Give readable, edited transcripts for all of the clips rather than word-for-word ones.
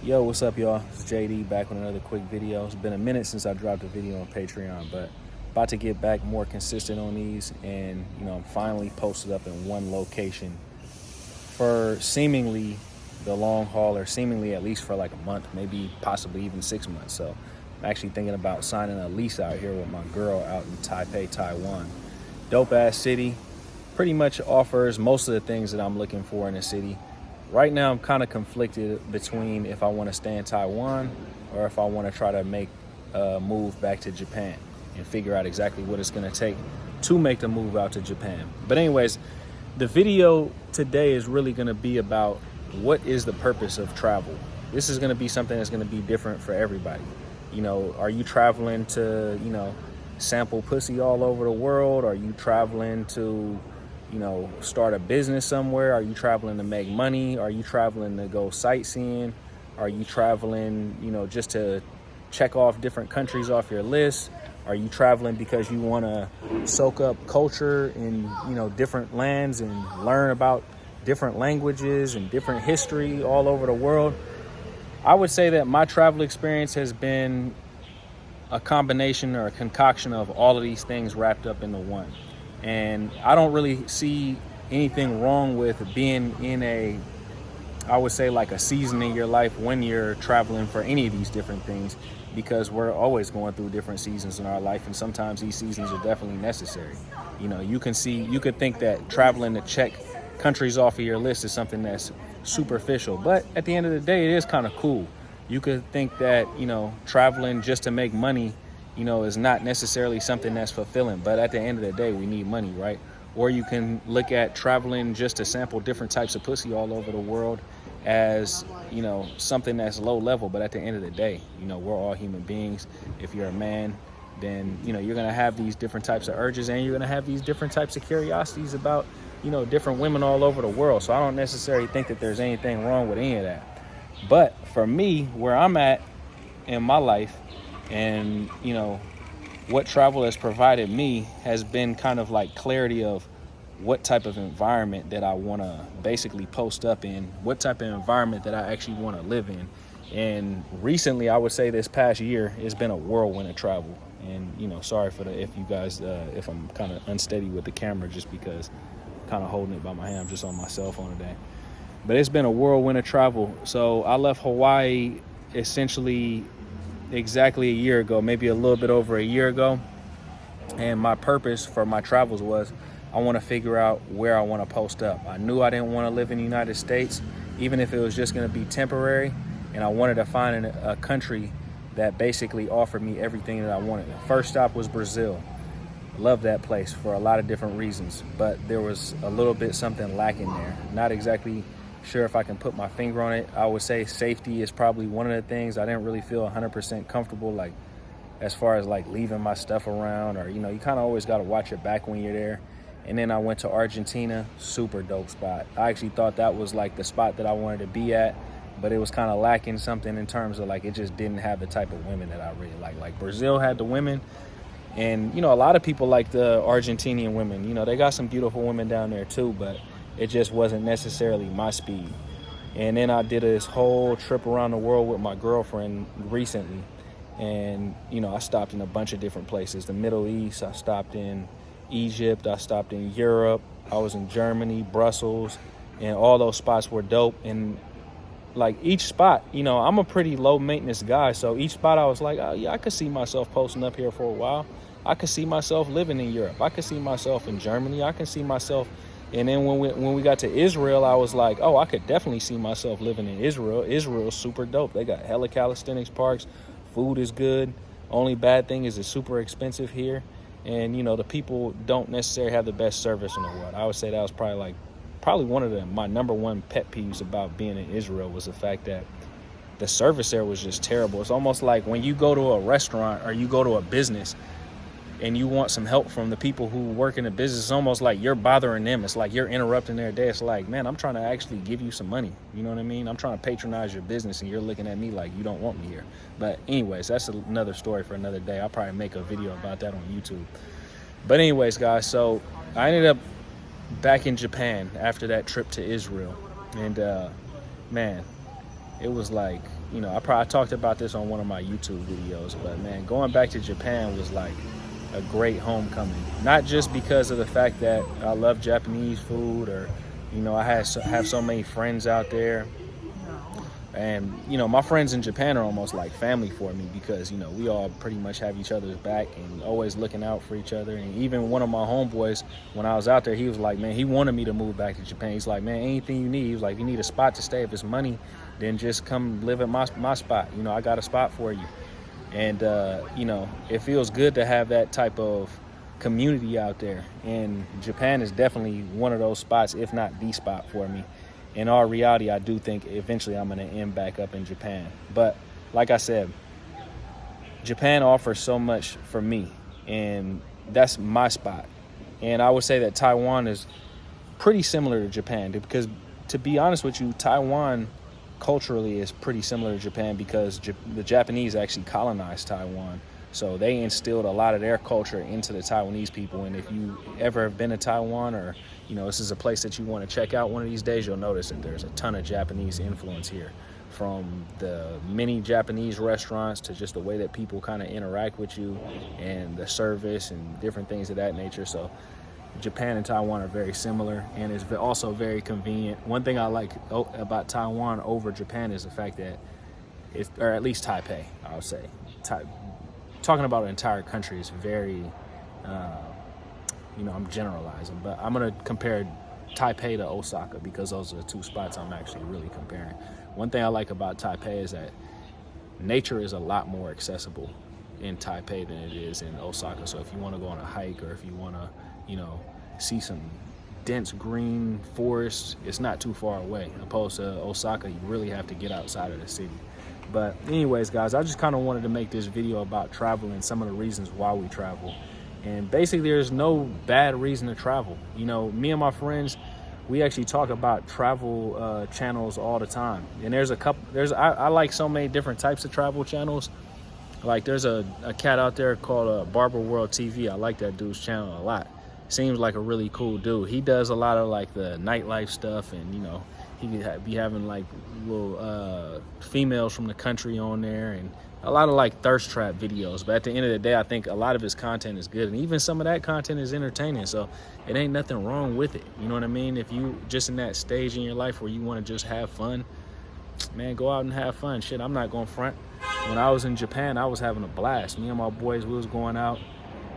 Yo, what's up, y'all? It's JD back with another quick video. It's been a minute since I dropped a video on Patreon, but about to get back more consistent on these. And, I'm finally posted up in one location for seemingly the long haul, or seemingly at least for like a month, maybe possibly even 6 months. So I'm actually thinking about signing a lease out here with my girl out in Taipei, Taiwan. Dope ass city. Pretty much offers most of the things that I'm looking for in a city. Right now, I'm kind of conflicted between if I want to stay in Taiwan or if I want to try to make a move back to Japan and figure out exactly what it's going to take to make the move out to Japan. But anyways, the video today is really going to be about what is the purpose of travel. This is going to be something that's going to be different for everybody. Are you traveling to, sample pussy all over the world? Are you traveling to start a business somewhere? Are you traveling to make money? Are you traveling to go sightseeing? Are you traveling, just to check off different countries off your list? Are you traveling because you want to soak up culture in, different lands and learn about different languages and different history all over the world? I would say that my travel experience has been a combination or a concoction of all of these things wrapped up into one. And I don't really see anything wrong with being in I would say like a season in your life when you're traveling for any of these different things, because we're always going through different seasons in our life. And sometimes these seasons are definitely necessary. You could think that traveling to check countries off of your list is something that's superficial, but at the end of the day, it is kind of cool. You could think that, traveling just to make money is not necessarily something that's fulfilling. But at the end of the day, we need money, right? Or you can look at traveling just to sample different types of pussy all over the world as, something that's low level. But at the end of the day, we're all human beings. If you're a man, then, you're going to have these different types of urges, and you're going to have these different types of curiosities about, different women all over the world. So I don't necessarily think that there's anything wrong with any of that. But for me, where I'm at in my life, and what travel has provided me has been kind of like clarity of what type of environment that I want to basically post up in, what type of environment that I actually want to live in. And recently, I would say this past year, it's been a whirlwind of travel. And sorry for if you guys if I'm kind of unsteady with the camera, just because I'm kind of holding it by my hand. I'm just on my cell phone today. But it's been a whirlwind of travel. So I left Hawaii essentially exactly a year ago, maybe a little bit over a year ago. And my purpose for my travels was I want to figure out where I want to post up. I knew I didn't want to live in the United States, even if it was just going to be temporary. And I wanted to find a country that basically offered me everything that I wanted. The first stop was Brazil. Love that place for a lot of different reasons, but there was a little bit something lacking there. Not exactly sure if I can put my finger on it. I would say safety is probably one of the things. I didn't really feel 100% comfortable, like as far as like leaving my stuff around, or you kind of always got to watch your back when you're there. And then I went to Argentina. Super dope spot. I actually thought that was like the spot that I wanted to be at, but it was kind of lacking something in terms of like it just didn't have the type of women that I really like Brazil had the women. And a lot of people like the Argentinian women. They got some beautiful women down there too, but it just wasn't necessarily my speed. And then I did this whole trip around the world with my girlfriend recently. And, I stopped in a bunch of different places. The Middle East, I stopped in Egypt, I stopped in Europe, I was in Germany, Brussels, and all those spots were dope. And like each spot, I'm a pretty low maintenance guy. So each spot I was like, oh yeah, I could see myself posting up here for a while. I could see myself living in Europe. I could see myself in Germany. I can see myself. And then when we got to Israel, I was like, oh, I could definitely see myself living in Israel. Israel's super dope. They got hella calisthenics parks. Food is good. Only bad thing is it's super expensive here. And, the people don't necessarily have the best service in the world. I would say that was probably one of my number one pet peeves about being in Israel was the fact that the service there was just terrible. It's almost like when you go to a restaurant or you go to a business and you want some help from the people who work in the business, it's almost like you're bothering them. It's like you're interrupting their day. It's like, man, I'm trying to actually give you some money. You know what I mean? I'm trying to patronize your business, and you're looking at me like you don't want me here. But anyways, that's another story for another day. I'll probably make a video about that on YouTube. But anyways, guys, so I ended up back in Japan after that trip to Israel. And man, it was like, you know, I talked about this on one of my YouTube videos, but man, going back to Japan was like a great homecoming. Not just because of the fact that I love Japanese food, or, you know, I have so many friends out there. And, you know, my friends in Japan are almost like family for me because, you know, we all pretty much have each other's back and always looking out for each other. And even one of my homeboys, when I was out there, he was like, man, he wanted me to move back to Japan. He's like, man, anything you need. He was like, if you need a spot to stay, if it's money, then just come live at my spot. You know, I got a spot for you. And, you know, it feels good to have that type of community out there. And Japan is definitely one of those spots, if not the spot for me. In all reality, I do think eventually I'm going to end back up in Japan. But like I said, Japan offers so much for me, and that's my spot. And I would say that Taiwan is pretty similar to Japan because, to be honest with you, Taiwan culturally is pretty similar to Japan because the Japanese actually colonized Taiwan. So they instilled a lot of their culture into the Taiwanese people. And if you ever have been to Taiwan, or, you know, this is a place that you want to check out one of these days, you'll notice that there's a ton of Japanese influence here, from the many Japanese restaurants to just the way that people kind of interact with you and the service and different things of that nature. So Japan and Taiwan are very similar, and it's also very convenient. One thing I like about Taiwan over Japan is the fact that it's, or at least Taipei, I would say, talking about an entire country is very, you know, I'm generalizing, but I'm going to compare Taipei to Osaka because those are the two spots I'm actually really comparing. One thing I like about Taipei is that nature is a lot more accessible in Taipei than it is in Osaka. So if you want to go on a hike, or if you want to, you know, see some dense green forest, it's not too far away. Opposed to Osaka, you really have to get outside of the city. But anyways, guys, I just kind of wanted to make this video about travel and some of the reasons why we travel. And basically, there's no bad reason to travel. You know, me and my friends, we actually talk about travel channels all the time. And there's a couple, I like so many different types of travel channels. Like there's a cat out there called Barber World TV. I like that dude's channel a lot. Seems like a really cool dude. He does a lot of like the nightlife stuff, and, you know, he could be having like little females from the country on there, and a lot of like thirst trap videos. But at the end of the day, I think a lot of his content is good, and even some of that content is entertaining. So it ain't nothing wrong with it. You know what I mean? If you just in that stage in your life where you want to just have fun, man, go out and have fun. Shit, I'm not going front. When I was in Japan, I was having a blast. Me and my boys, we was going out,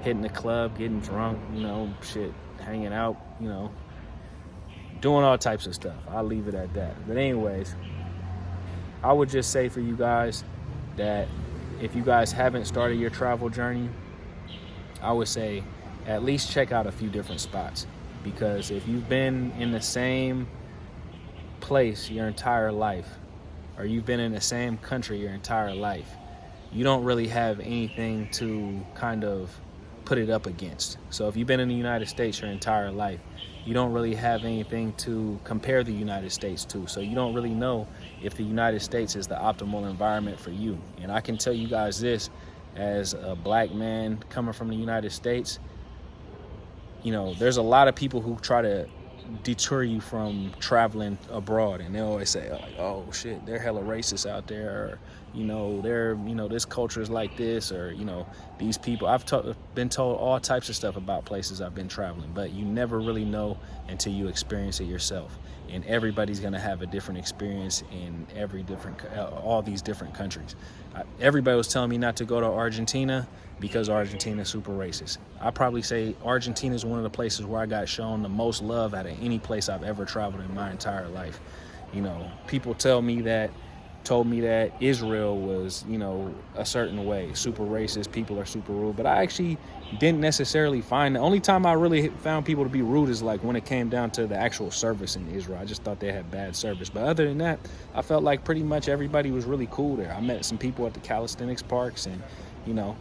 hitting the club, getting drunk, you know, shit, hanging out, you know, doing all types of stuff. I'll leave it at that. But anyways, I would just say for you guys that if you guys haven't started your travel journey, I would say at least check out a few different spots. Because if you've been in the same place your entire life, or you've been in the same country your entire life, you don't really have anything to kind of put it up against. So if you've been in the United States your entire life, you don't really have anything to compare the United States to. So you don't really know if the United States is the optimal environment for you. And I can tell you guys this, as a black man coming from the United States, you know, there's a lot of people who try to deter you from traveling abroad, and they always say like, oh shit, they're hella racist out there, or, you know, they're, you know, this culture is like this, or, you know, these people. I've been told all types of stuff about places I've been traveling, but you never really know until you experience it yourself. And everybody's gonna have a different experience in all these different countries. Everybody was telling me not to go to Argentina because Argentina is super racist. I probably say Argentina is one of the places where I got shown the most love out of any place I've ever traveled in my entire life. You know, people told me that Israel was, you know, a certain way, super racist, people are super rude, but I actually didn't necessarily find. The only time I really found people to be rude is like when it came down to the actual service in Israel. I just thought they had bad service. But other than that, I felt like pretty much everybody was really cool there. I met some people at the calisthenics parks, and, you know,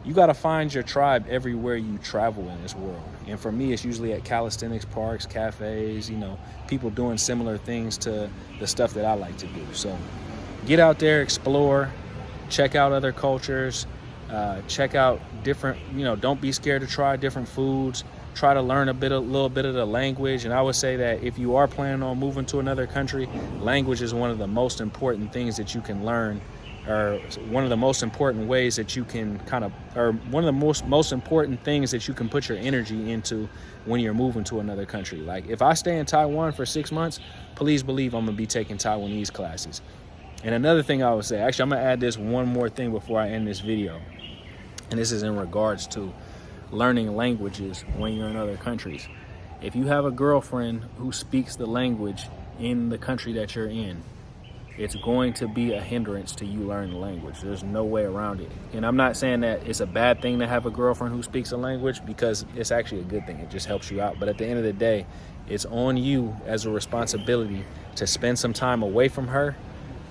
you got to find your tribe everywhere you travel in this world. And for me, it's usually at calisthenics parks, cafes, you know, people doing similar things to the stuff that I like to do. So get out there, explore, check out other cultures, check out different, you know, don't be scared to try different foods, try to learn a little bit of the language. And I would say that if you are planning on moving to another country, language is one of the most important things that you can learn, or one of the most important ways that you can one of the most important things that you can put your energy into when you're moving to another country. Like if I stay in Taiwan for 6 months, please believe I'm gonna be taking Taiwanese classes. And another thing I would say, actually I'm gonna add this one more thing before I end this video. And this is in regards to learning languages when you're in other countries. If you have a girlfriend who speaks the language in the country that you're in, it's going to be a hindrance to you learning the language. There's no way around it. And I'm not saying that it's a bad thing to have a girlfriend who speaks a language, because it's actually a good thing. It just helps you out. But at the end of the day, it's on you as a responsibility to spend some time away from her,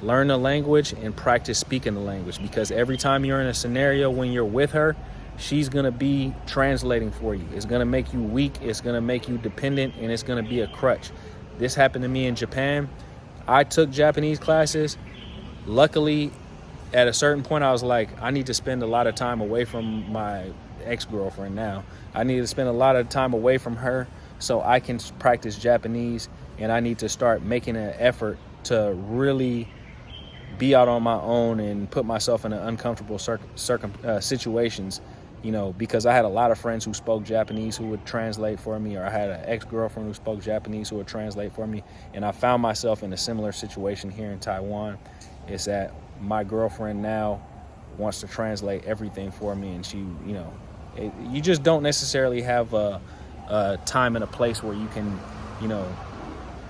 learn the language, and practice speaking the language. Because every time you're in a scenario when you're with her, she's gonna be translating for you. It's gonna make you weak, it's gonna make you dependent, and it's gonna be a crutch. This happened to me in Japan. I took Japanese classes. Luckily, at a certain point, I was like, I need to spend a lot of time away from my ex-girlfriend now. I need to spend a lot of time away from her so I can practice Japanese, and I need to start making an effort to really be out on my own and put myself in uncomfortable situations, you know, because I had a lot of friends who spoke Japanese who would translate for me, or I had an ex-girlfriend who spoke Japanese who would translate for me. And I found myself in a similar situation here in Taiwan. Is that my girlfriend now wants to translate everything for me, and she, you know, you just don't necessarily have a time and a place where you can, you know,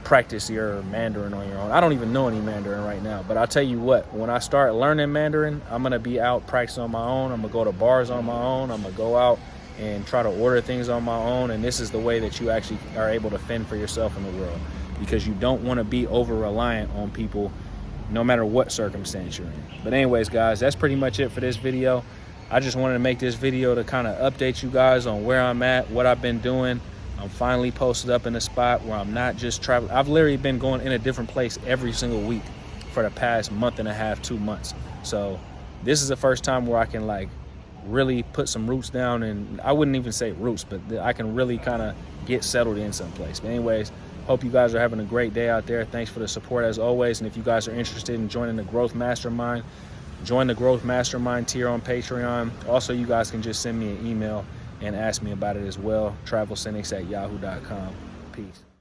practice your Mandarin on your own. I don't even know any Mandarin right now, but I'll tell you what, when I start learning Mandarin, I'm gonna be out practicing on my own. I'm gonna go to bars on my own. I'm gonna go out and try to order things on my own. And this is the way that you actually are able to fend for yourself in the world, because you don't want to be over reliant on people no matter what circumstance you're in. But anyways, guys, that's pretty much it for this video. I just wanted to make this video to kind of update you guys on where I'm at, what I've been doing. I'm finally posted up in a spot where I'm not just traveling. I've literally been going in a different place every single week for the past month and a half, 2 months. So this is the first time where I can like really put some roots down, and I wouldn't even say roots, but I can really kind of get settled in someplace. But anyways, hope you guys are having a great day out there. Thanks for the support as always. And if you guys are interested in joining the Growth Mastermind, join the Growth Mastermind tier on Patreon. Also, you guys can just send me an email and ask me about it as well. Travelsthenix@yahoo.com. Peace.